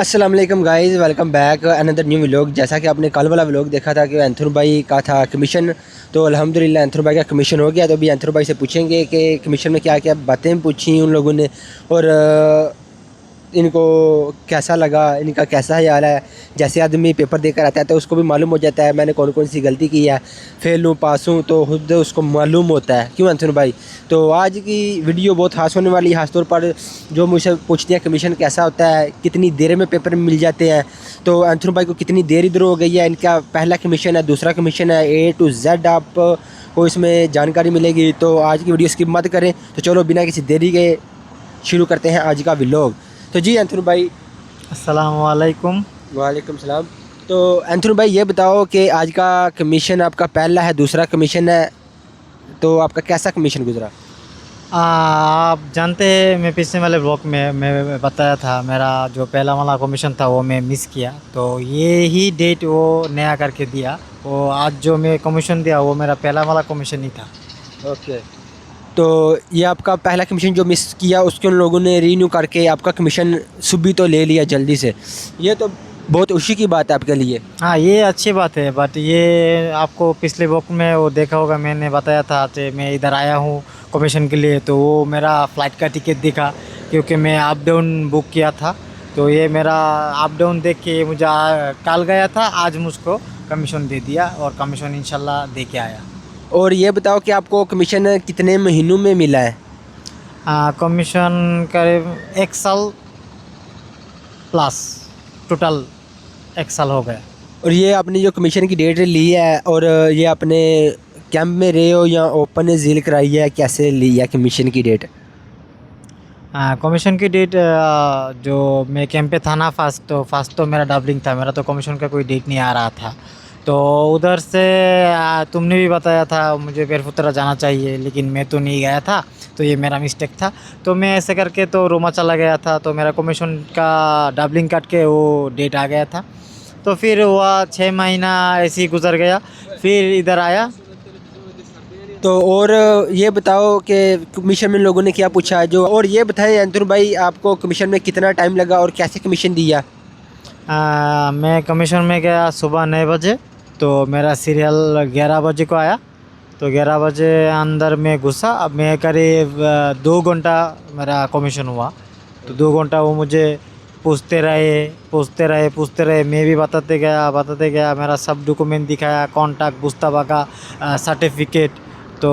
अस्सलाम वालेकुम guys, welcome back another new vlog. जैसा कि आपने कल वाला व्लॉग देखा था कि एंथर भाई का था कमीशन, तो अल्हम्दुलिल्लाह एंथर भाई का कमीशन हो गया। तो अभी एंथर भाई से पूछेंगे कि कमीशन में क्या क्या बातें पूछी उन लोगों ने और इनको कैसा लगा, इनका कैसा ख्याल है। जैसे आदमी पेपर देकर आता है तो उसको भी मालूम हो जाता है मैंने कौन कौन सी गलती की है, फेल हूँ पास हूँ, तो खुद उसको मालूम होता है, क्यों अंथुन भाई। तो आज की वीडियो बहुत खास होने वाली है, खासतौर पर जो मुझसे पूछते हैं कमीशन कैसा होता है, कितनी देर में पेपर मिल जाते हैं। तो अंथुन भाई को कितनी देर इधर हो गई है, इनका पहला कमीशन है, दूसरा कमीशन है, A to Z आपको इसमें जानकारी मिलेगी। तो आज की वीडियो स्किप मत करें। तो चलो बिना किसी देरी के शुरू करते हैं आज का व्लॉग। तो जी एंथर भाई। अस्सलाम वालेकुम। वालेकुम सलाम। तो एंथर भाई ये बताओ कि आज का कमीशन आपका पहला है, दूसरा कमीशन है, तो आपका कैसा कमीशन गुजरा? आप जानते हैं मैं पिछले वाले ब्लॉग में मैं बताया था मेरा जो पहला वाला कमीशन था वो मैं मिस किया, तो ये ही डेट वो नया करके दिया। वो आज जो मैं कमीशन दिया वो मेरा पहला वाला कमीशन ही था। ओके। तो ये आपका पहला कमीशन जो मिस किया उसके उन लोगों ने रीन्यू करके आपका कमीशन सुबह तो ले लिया जल्दी से, ये तो बहुत खुशी की बात है आपके लिए। हाँ, ये अच्छी बात है, बट ये आपको पिछले ब्लॉग में वो देखा होगा, मैंने बताया था कि मैं इधर आया हूँ कमीशन के लिए, तो वो मेरा फ़्लाइट का टिकट दिखा क्योंकि मैं अप डाउन बुक किया था। तो ये मेरा अप डाउन देख के मुझे कल गया था, आज मुझको कमीशन दे दिया और कमीशन इंशाल्लाह दे के आया। और ये बताओ कि आपको कमीशन कितने महीनों में मिला है? कमीशन करीब 1 साल प्लस, टोटल 1 साल हो गया। और ये आपने जो कमीशन की डेट ली है, और ये आपने कैंप में रहे हो या ओपन ने झील कराई है, कैसे ली है कमीशन की डेट? कमीशन की डेट जो मैं कैंप पे था ना, फर्स्ट तो मेरा डबलिंग था, मेरा तो कमीशन का कोई डेट नहीं आ रहा था। तो उधर से तुमने भी बताया था मुझे बेरफुतरा जाना चाहिए, लेकिन मैं तो नहीं गया था, तो ये मेरा मिस्टेक था। तो मैं ऐसे करके तो रोमा चला गया था, तो मेरा कमीशन का डबलिंग काट के वो डेट आ गया था। तो फिर हुआ 6 महीना ऐसे ही गुजर गया, फिर इधर आया। तो और ये बताओ कि कमीशन में लोगों ने क्या पूछा है जो, और ये बताएं अंतुर भाई आपको कमीशन में कितना टाइम लगा और कैसे कमीशन दिया? मैं कमीशन में गया सुबह 9 बजे, तो मेरा सीरियल 11 बजे को आया। तो 11 बजे अंदर में घुसा, अब मैं करीब 2 घंटा मेरा कमीशन हुआ। तो 2 घंटा वो मुझे पूछते रहे, मैं भी बताते गया, मेरा सब डॉक्यूमेंट दिखाया, कॉन्टैक्ट गुस्ताबा का सर्टिफिकेट, तो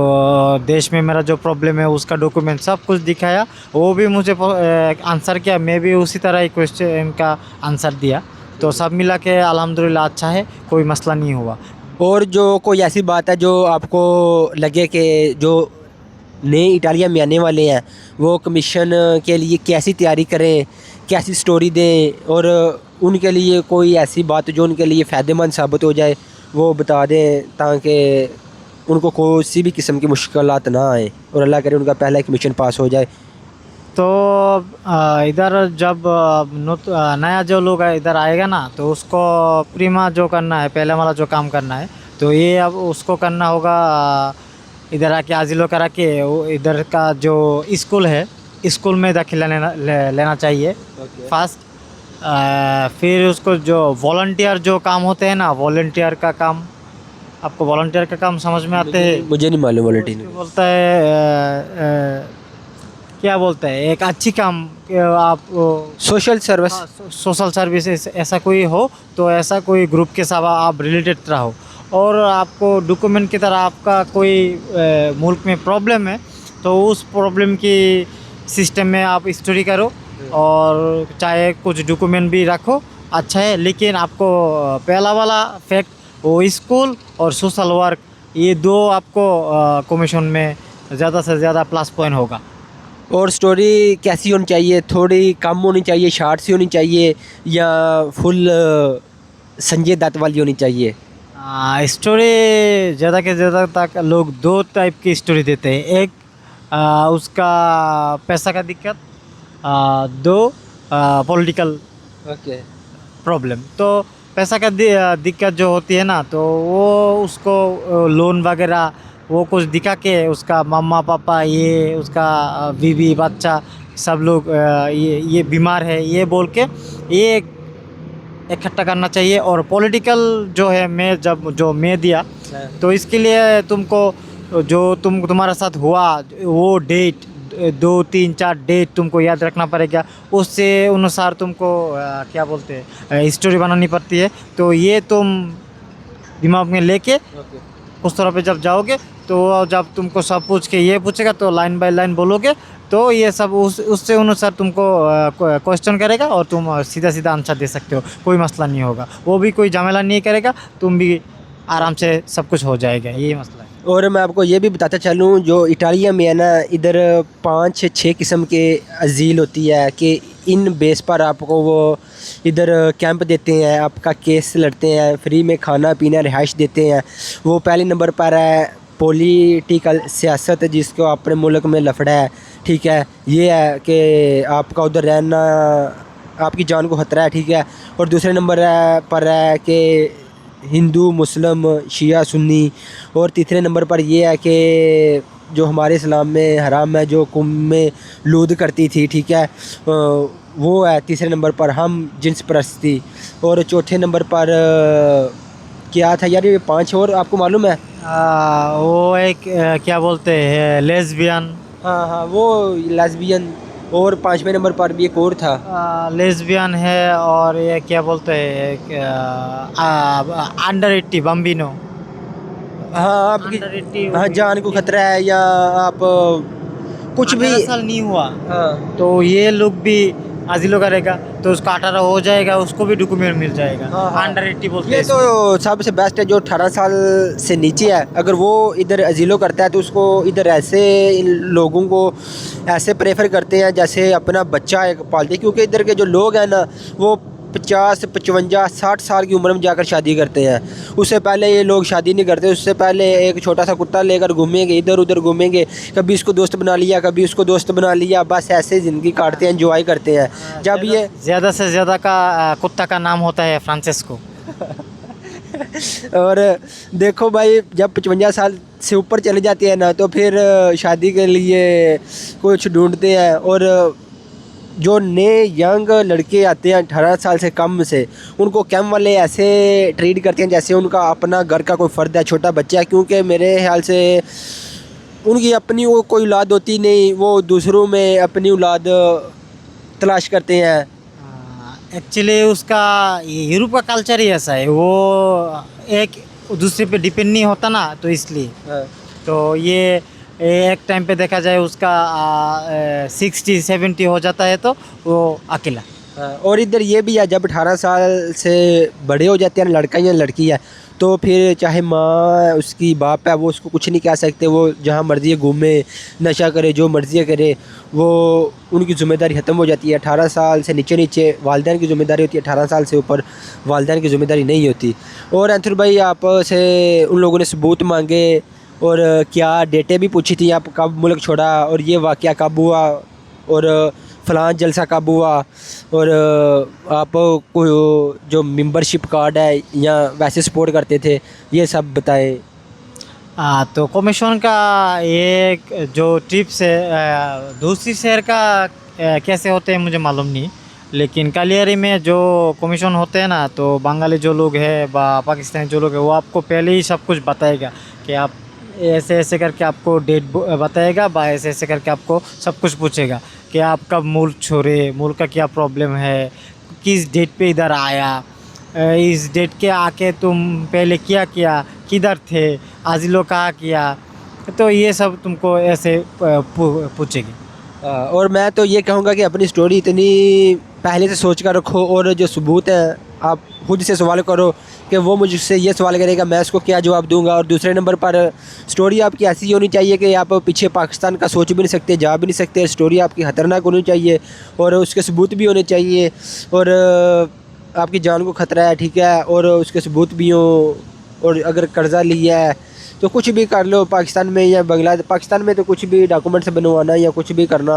देश में मेरा जो प्रॉब्लम है उसका डॉक्यूमेंट सब कुछ दिखाया। वो भी मुझे आंसर किया, मैं भी उसी तरह ही क्वेश्चन का आंसर दिया। तो सब मिला के अल्हम्दुलिल्लाह अच्छा है, कोई मसला नहीं हुआ। और जो कोई ऐसी बात है जो आपको लगे कि जो नए इटालिया में आने वाले हैं वो कमीशन के लिए कैसी तैयारी करें, कैसी स्टोरी दें, और उनके लिए कोई ऐसी बात जो उनके लिए फ़ायदेमंद साबित हो जाए वो बता दें, ताकि उनको कोई सी भी किस्म की मुश्किलात ना आए और अल्लाह करे उनका पहला कमीशन पास हो जाए। तो इधर जब नया जो लोग इधर आएगा ना, तो उसको प्रीमा जो करना है, पहले वाला जो काम करना है, तो ये अब उसको करना होगा। इधर आके आजिलो करा के वो इधर का जो स्कूल है, स्कूल में दाखिला लेना चाहिए फर्स्ट। फिर उसको जो वॉलंटियर जो काम होते हैं ना, वॉलंटियर का काम, आपको वॉलंटियर का काम समझ में आते हैं? मुझे नहीं मालूम वॉलंटियर। उसको बोलता है क्या बोलते हैं, एक अच्छी काम कि आप सोशल सर्विस। सोशल सर्विसेज ऐसा कोई हो, तो ऐसा कोई ग्रुप के साथ आप रिलेटेड रहो, और आपको डॉक्यूमेंट की तरह आपका कोई मुल्क में प्रॉब्लम है, तो उस प्रॉब्लम की सिस्टम में आप स्टडी करो, और चाहे कुछ डॉक्यूमेंट भी रखो, अच्छा है। लेकिन आपको पहला वाला फैक्ट, वो स्कूल और सोशल वर्क, ये दो आपको कमीशन में ज़्यादा से ज़्यादा प्लस पॉइंट होगा। और स्टोरी कैसी होनी चाहिए? थोड़ी कम होनी चाहिए, शार्ट सी होनी चाहिए, या फुल संजय दत्त वाली होनी चाहिए? स्टोरी ज़्यादा के ज़्यादा तक लोग दो टाइप की स्टोरी देते हैं। एक उसका पैसा का दिक्कत, दो पॉलिटिकल ओके। प्रॉब्लम। तो पैसा का दिक्कत जो होती है ना, तो वो उसको लोन वगैरह वो कुछ दिखा के, उसका मम्मा पापा, ये उसका बीवी बच्चा सब लोग ये बीमार है ये बोल के, ये इकट्ठा करना चाहिए। और पॉलिटिकल जो है मैं दिया, तो इसके लिए तुमको जो तुम्हारे साथ हुआ वो डेट 2 3 4 डेट तुमको याद रखना पड़ेगा। उससे अनुसार तुमको क्या बोलते हैं स्टोरी बनानी पड़ती है। तो ये तुम दिमाग में लेके उस तरह पे जब जाओगे तो जब तुमको सब पूछ के ये पूछेगा तो लाइन बाय लाइन बोलोगे, तो ये सब उससे अनुसार तुमको क्वेश्चन करेगा और तुम सीधा सीधा आंसर दे सकते हो, कोई मसला नहीं होगा। वो भी कोई झमेला नहीं करेगा, तुम भी आराम से सब कुछ हो जाएगा, यही मसला है। और मैं आपको ये भी बताता चलूँ, जो इटालिया में है ना, इधर 5 6 किस्म के अजील होती है कि इन बेस पर आपको वो इधर कैंप देते हैं, आपका केस लड़ते हैं, फ्री में खाना पीना रिहाइश देते हैं। वो पहले नंबर पर है पॉलिटिकल सियासत, जिसको अपने मुल्क में लफड़ा है, ठीक है। ये है कि आपका उधर रहना आपकी जान को ख़तरा है, ठीक है। और दूसरे नंबर पर है कि हिंदू मुस्लिम शिया सुन्नी। और तीसरे नंबर पर यह है कि जो हमारे इस्लाम में हराम है, जो कुम्भ में लूद करती थी, ठीक है, वो है तीसरे नंबर पर हम जिन्स परस्ती। और चौथे नंबर पर क्या था यार, ये 5 और आपको मालूम है? वो एक क्या बोलते हैं लेस्बियन। हाँ हाँ, वो लेस्बियन। और 5वें नंबर पर भी एक और था, लेस्बियन है। और ये क्या बोलते हैं अंडर 80 बम्बिनो। हाँ आपकी, अंडर 80 हाँ जान को खतरा है, या आप कुछ भी 18 साल नहीं हुआ हाँ तो ये लोग भी अजीलो करेगा, तो उसका 18 हो जाएगा, उसको भी डॉक्यूमेंट मिल जाएगा। हाँ, हाँ। अंडर 80 बोलते ये हैं। तो सबसे बेस्ट है जो 18 साल से नीचे है। अगर वो इधर अजीलो करता है तो उसको इधर ऐसे इन लोगों को ऐसे प्रेफर करते हैं जैसे अपना बच्चा एक पालते हैं, क्योंकि इधर के जो लोग हैं ना, वो 50 55 60 साल की उम्र में जाकर शादी करते हैं। उससे पहले ये लोग शादी नहीं करते, उससे पहले एक छोटा सा कुत्ता लेकर घूमेंगे, इधर उधर घूमेंगे, कभी इसको दोस्त बना लिया, कभी उसको दोस्त बना लिया, बस ऐसे ज़िंदगी काटते हैं, एंजॉय करते हैं। जब ये ज़्यादा से ज़्यादा का कुत्ता का नाम होता है फ्रांसिस्को। और देखो भाई, जब 55 साल से ऊपर चले जाते हैं ना, तो फिर शादी के लिए कुछ ढूंढते हैं। और जो नए यंग लड़के आते हैं 18 साल से कम से, उनको कैंप वाले ऐसे ट्रीट करते हैं जैसे उनका अपना घर का कोई फ़र्द है, छोटा बच्चा है। क्योंकि मेरे ख्याल से उनकी अपनी वो कोई औलाद होती नहीं, वो दूसरों में अपनी औलाद तलाश करते हैं। एक्चुअली उसका यूरोप का कल्चर ही ऐसा है, वो एक दूसरे पे डिपेंड नहीं होता ना, तो इसलिए तो ये एक टाइम पे देखा जाए उसका 60 70 हो जाता है तो वो अकेला। और इधर ये भी है, जब 18 साल से बड़े हो जाते हैं, लड़का या लड़की है, तो फिर चाहे माँ उसकी बाप है, वो उसको कुछ नहीं कह सकते। वो जहाँ मर्ज़ी घूमे, नशा करे, जो मर्ज़ी करे, वो उनकी ज़िम्मेदारी ख़त्म हो जाती है। 18 साल से नीचे वालिदैन की ज़िम्मेदारी होती है, 18 साल से ऊपर वालिदैन की ज़िम्मेदारी नहीं होती। और एंथर भाई, आप से उन लोगों ने सबूत मांगे और क्या डेटें भी पूछी थी, आप कब मुल्क छोड़ा और ये वाक़या कब हुआ और फ़लाँ जलसा कब हुआ, और आप को जो मेंबरशिप कार्ड है या वैसे सपोर्ट करते थे, ये सब बताएं। तो कमीशन का ये जो ट्रिप्स है दूसरी शहर का कैसे होते हैं मुझे मालूम नहीं, लेकिन कालियारी में जो कमीशन होते हैं ना, तो बंगाली जो लोग हैं पाकिस्तानी जो लोग हैं, वो आपको पहले ही सब कुछ बताएगा कि आप ऐसे ऐसे करके आपको डेट बताएगा, ऐसे ऐसे करके आपको सब कुछ पूछेगा कि आप कब मुल्क छोड़े, मुल्क का क्या प्रॉब्लम है, किस डेट पे इधर आया, इस डेट के आके तुम पहले क्या किया, किधर थे, आजिलो कहाँ किया, तो ये सब तुमको ऐसे पूछेगी। और मैं तो ये कहूँगा कि अपनी स्टोरी इतनी पहले से सोच कर रखो, और जो सबूत है आप खुद से सवाल करो कि वो मुझसे ये सवाल करेगा, मैं उसको क्या जवाब दूंगा। और दूसरे नंबर पर स्टोरी आपकी ऐसी होनी चाहिए कि आप पीछे पाकिस्तान का सोच भी नहीं सकते, जा भी नहीं सकते। स्टोरी आपकी ख़तरनाक होनी चाहिए और उसके सबूत भी होने चाहिए, और आपकी जान को ख़तरा है, ठीक है, और उसके सबूत भी हों। और अगर कर्ज़ा लिया है तो कुछ भी कर लो, पाकिस्तान में या पाकिस्तान में तो कुछ भी डॉक्यूमेंट्स बनवाना या कुछ भी करना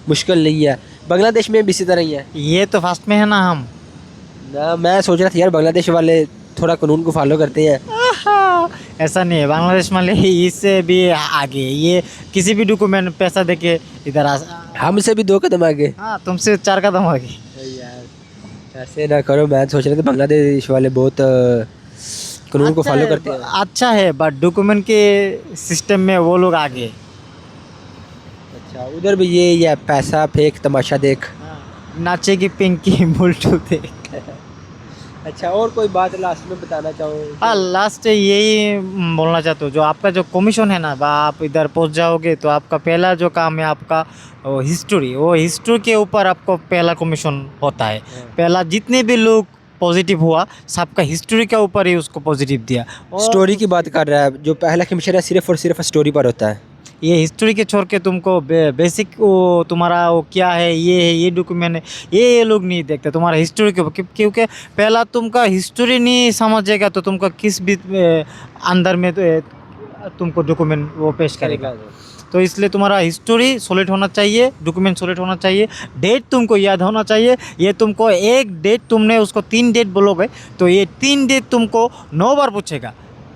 मुश्किल नहीं है। बांग्लादेश में भी इसी तरह ही है। ये तो फर्स्ट में है ना हम ना, मैं सोच रहा था यार बांग्लादेश वाले थोड़ा कानून को फॉलो करते हैं। ऐसा नहीं है, बांग्लादेश वाले इससे भी आगे, ये किसी भी डॉक्यूमेंट पैसा देके इधर हमसे भी 2 कदम आगे। हाँ, तुमसे 4 कदम आगे। ऐसे ना करो, मैं सोच रहा था बांग्लादेश वाले बहुत कानून को फॉलो करते हैं। अच्छा है बट डॉक्यूमेंट के सिस्टम में वो लोग आगे। अच्छा, उधर भी ये है पैसा फेंक तमाशा देख। नाचेगी पिंकी बुलटू देख। अच्छा, और कोई बात लास्ट में बताना चाहो? हाँ लास्ट यही बोलना चाहता हूँ, जो आपका जो कमीशन है ना, आप इधर पहुँच जाओगे तो आपका पहला जो काम है आपका हिस्ट्री, वो हिस्ट्री के ऊपर आपको पहला कमीशन होता है। पहला जितने भी लोग पॉजिटिव हुआ सबका हिस्ट्री के ऊपर ही उसको पॉजिटिव दिया। स्टोरी की बात कर रहा है, जो पहला कमीशन है सिर्फ और सिर्फ स्टोरी पर होता है। ये हिस्ट्री के छोड़ के तुमको बेसिक वो तुम्हारा वो क्या है, ये डॉक्यूमेंट है, ये लोग नहीं देखते तुम्हारा हिस्ट्री के ऊपर, क्योंकि पहला तुमका हिस्ट्री नहीं समझेगा तो तुमका किस भी अंदर में तुमको डॉक्यूमेंट वो पेश करेगा। तो इसलिए तुम्हारा हिस्ट्री सॉलिड होना चाहिए, डॉक्यूमेंट सॉलिड होना चाहिए, डेट तुमको याद होना चाहिए। ये तुमको एक डेट तुमने उसको 3 डेट बोलोगे तो ये 3 डेट तुमको 9 बार पूछेगा।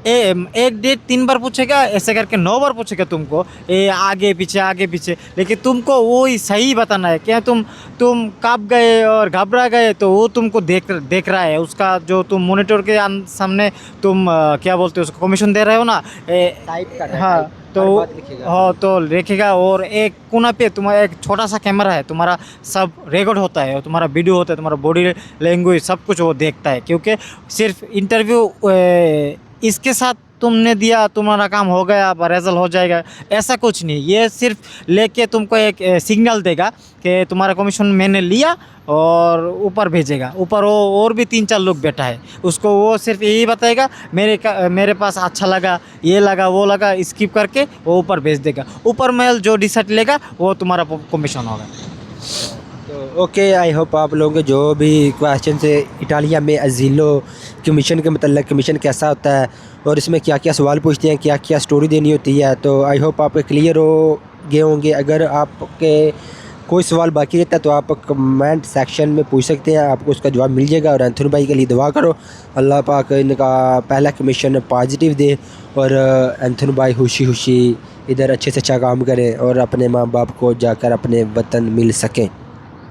एक डेट 3 बार पूछेगा, ऐसे करके 9 बार पूछेगा तुमको, ये आगे पीछे। लेकिन तुमको वो ही सही बताना है। क्या तुम काँप गए और घबरा गए तो वो तुमको देख रहा है, उसका जो तुम मॉनिटर के सामने तुम क्या बोलते हो उसको कमीशन दे रहे हो ना, हाँ तो हाँ तो लिखेगा। और एक कोना पे तुम्हारा एक छोटा सा कैमरा है, तुम्हारा सब रिकॉर्ड होता है, तुम्हारा वीडियो होता है, तुम्हारा बॉडी लैंग्वेज सब कुछ वो देखता है। क्योंकि सिर्फ इंटरव्यू इसके साथ तुमने दिया तुम्हारा काम हो गया रिजल्ट हो जाएगा, ऐसा कुछ नहीं। ये सिर्फ लेके तुमको एक सिग्नल देगा कि तुम्हारा कमीशन मैंने लिया और ऊपर भेजेगा। ऊपर वो और भी 3-4 लोग बैठा है, उसको वो सिर्फ यही बताएगा मेरे पास अच्छा लगा, ये लगा, वो लगा, स्किप करके वो ऊपर भेज देगा। ऊपर मेल जो डिसाइड लेगा वो तुम्हारा कमीशन होगा। तो ओके, आई होप आप लोगों के जो भी क्वेश्चन है इटालिया में अजीलो कमीशन के मतलब कमीशन कैसा होता है और इसमें क्या क्या सवाल पूछते हैं, क्या क्या स्टोरी देनी होती है, तो आई होप आपके क्लियर हो गए होंगे। अगर आपके कोई सवाल बाकी रहता है तो आप कमेंट सेक्शन में पूछ सकते हैं, आपको उसका जवाब मिल जाएगा। और एंथोनी भाई के लिए दुआ करो, अल्लाह पाक इनका पहला कमीशन पॉजिटिव दे और एंथोनी भाई खुशी इधर अच्छे से अच्छा काम करें और अपने माँ बाप को जाकर अपने वतन मिल सकें।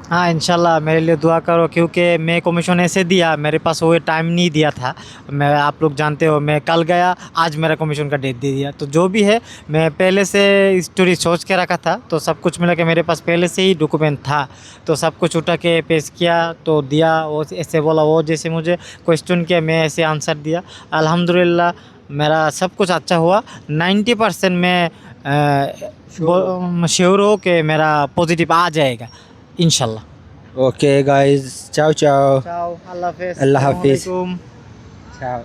हाँ इंशाल्लाह मेरे लिए दुआ करो, क्योंकि मैं कमीशन ऐसे दिया, मेरे पास वो टाइम नहीं दिया था। मैं आप लोग जानते हो मैं कल गया, आज मेरा कमीशन का डेट दे दिया। तो जो भी है मैं पहले से स्टोरी सोच के रखा था, तो सब कुछ मिला के मेरे पास पहले से ही डॉक्यूमेंट था, तो सब कुछ उठा के पेश किया तो दिया। वो ऐसे बोला, वो जैसे मुझे क्वेश्चन किया मैं ऐसे आंसर दिया। अल्हम्दुलिल्लाह मेरा सब कुछ अच्छा हुआ। 90% मैं श्योर हो कि मेरा पॉजिटिव आ जाएगा इंशाल्लाह। ओके गाइस, चाओ चाओ, चाओ, अल्लाह हाफिज़। अल्लाह हाफिज़। अस्सलाम वालेकुम। चाओ।